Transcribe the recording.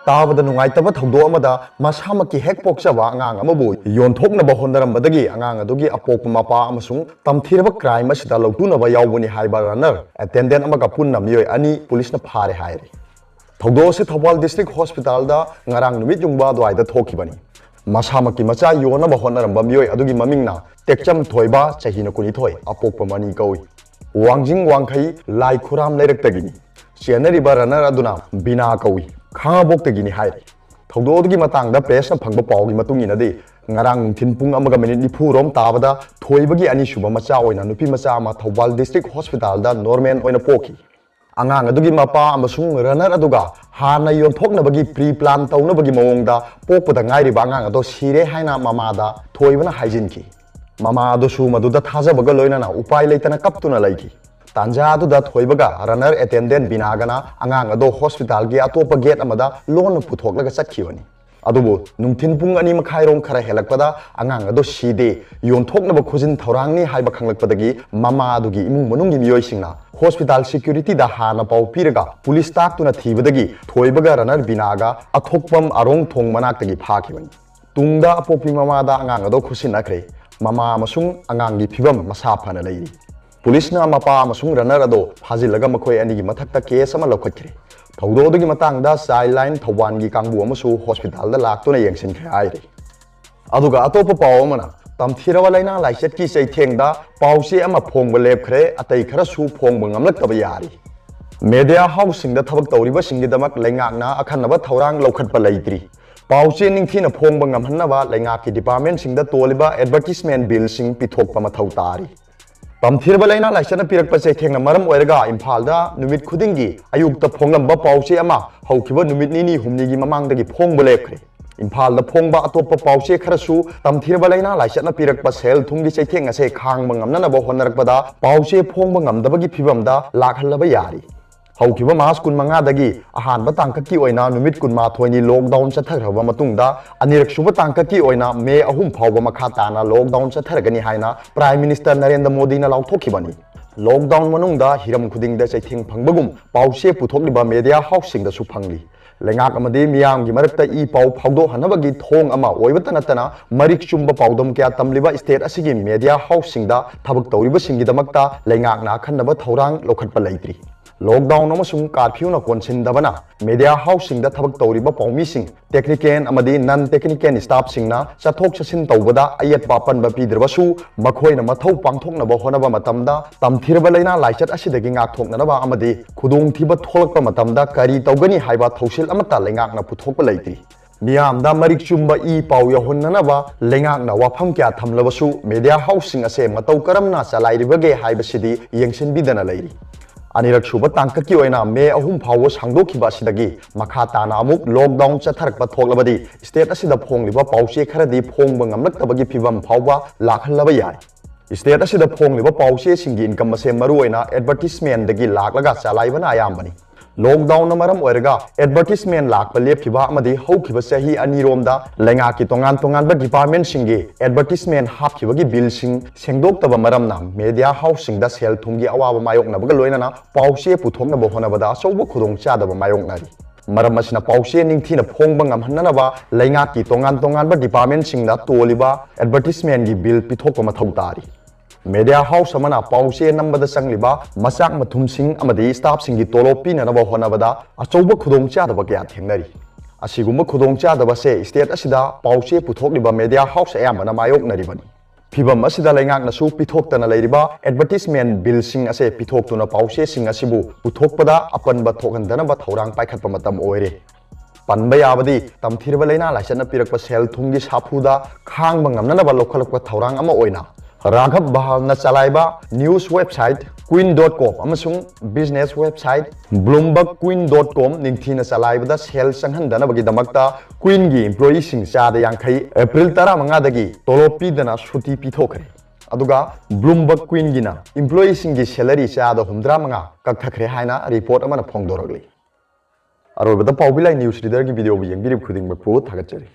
ताबद नुंगाइतब थौदो अमदा मसामकी हेक पोक्चबा अंगांग अमबु योनथोकनब होनरमबदगी अंगांग अदुगी अपोक Mopa अमसुंग तमथिरब crime असिदा लौटुनब यावबुनी हाइबा runner attendant अमगा पुन्ना मियोय अनि पुलिसना फारे हायरे थौदो से थौबाल डिस्ट्रिक्ट हॉस्पिटल दा ngarang numit yungba dwaida thokibani masamaki macha yonaba honaramba miyoy adugi mamingna tekcham thoiba chahina kuni thoi apokpa mani kawi wangjing wangkhai lai khuram leirektagini chenari runner aduna bina kawi khangabok tagini haire thaudo dugi matang da press na phangba pawgi matung ina de ngarang thinpung amaga minute nifu rom tabada thoibagi ani suba macha oina nupi macha ama Thoubal district hospital da norman oina poki angang adugi mapa amasung runner aduga hana yonthoknabagi pre plan tawnabagi mawongda pokpada ngairi ba angang ado sire haina mamada thoibana haijinki mama ado su maduda thajabaga loinana upai leitana kaptuna laiki tanja aduda thoibaga runner attendant binagana angang ado hospital gi atopa gate amada lon puthoklaga chakhibani adubu nungthin pung ani makhairom khara helakpada angang ado side yonthoknaba khojin thorangni haiba khanglakpadagi mama adugi imung manungi miyoi singna hospital security da hana pau piraga police tak tuna thibadagi thoibaga runner binaga athokpam arong thong manaktagi phakibani tungda apopi mama da angang ado khusinakre mama amasung angang gi phibam masa phana leiri police na mapa amasung runner ado phajilaga makhoi ani gi mathakta case ama lokhatkre thaudo dugi matang da sideline Thoban gi kangbu amasu hospital da laktuna yengsin khre aire aduga atopa paw amana tamthirawa laina laiset ki sei thengda pause ama phongba lepkhre atai khara su phongba ngamlaktaba yari media housing da thabak tawriba singi damak laingakna akhanaba thorang lokhatpa leitri pause ningthina phongba ngamhannaba laingak ki department singda toliba advertisement bill sing pithokpa mathau tari tamthirba laina laisana pirakpa sei thengna maram oiraga imphal da numit khudingi ayukta phonglamba pause ama haukiba numit nini humni gi mamangdagi phongba lepkhre imphal da phongba atopa pause kharasu tamthirba laina laisana pirakpa sel thungi sei theng ase khangba ngamnana ba honarakpada pause phongba ngamdabagi phibamda lakhallaba yari haukiba mas kun manga dagi ahanba tangkaki oina numit kun ma thoini lockdown chathagraba matungda anirak suba tangkaki oina me ahum phawba makha tana lockdown chatharagani haina prime minister Narendra Modi na lauthokibani lockdown manungda hiram khudingda chaithing phangbagum pause puthokliba media housing da su phangli lengak amadi miyam gi marakta I pau phawdo hanabagi thong ama oibata natana marik chumba pawdam kya tamliba state asigi media housing da thabak tawriba singi damakta lengak na khanaba thorang lokhatpa leitri lockdown amasung curfew na konsin dabana media housing da thabak tawriba pawmi sing technical amadi non technical staff singna chathok chasin tawbada ayat papan ba pidrabasu makhoina mathau pangthokna ba honaba matamda tamthirba laina laichat asidagi ngak thokna ba amadi khudong thiba tholakpa matamda kari tawgani haiba thausil amata lengak na puthokpa leitri miyam da marik chumba I pau ya honnana ba lengak na wafam kya thamlabasu media housing ase matau karamna chalairibage haibasidi yengsin bidana leiri anirak suba tangkaki oina me ahum phawo sangdokhiba asidagi makha tana amuk lockdown chatharakpa thoklabadi state asida phongliba pause kharadi phongba ngamlaktabagi phibam phawba lakhallaba yai state asida phongliba pause singi income ase maru oina advertisement dagi laklaga chalaibana ayambani lockdown maram oiraga advertisement lakpa lepkhiba amadi hokhiba sahi aniromda lenga ki tongan ba department singi advertisement hapkhibagi bill sing sengdoktaba maramna media housing da sel thumgi awaba mayokna baga loinana pause puthokna bo honabada sobo khudong chadaba mayoknari maram asina pause ningthina phongba ngamhannana ba lenga ki tongan ba department singda toliba advertisement gi bill pithokpa mathau tari media house amana pause nambada sangliba masak mathum sing amadi staff singi tolopi na ba honabada achouba khudong chadaba kya thengnari asigumba khudong chadaba se state asida pause puthokliba media house ayamana mayok naribani phibam asida laingak na su pithoktana leiriba advertisement bill sing ase pithoktuna pause sing asibu puthokpada apanba thokhandana ba thorang paikhatpa matam oire panba yabadi tamthirba laina laisana pirakpa sel thungi saphuda khangba ngamnana ba lokhalakpa thorang ama oina Raghav Bahal na chalaiba news website queen.com amasung business website bloombergqueen.com ningthina chalaibada sel sanghandana bagi damakta queen gi employee sing chada yankhai April 15 dagi tolopi dana suti pithokre aduga bloomberg queen gina employee sing gi salary chada 15 kakthakre haina report amana phongdoragli arobada pawbilai news reader gi video bi yengbirib khuding ba pu thagachari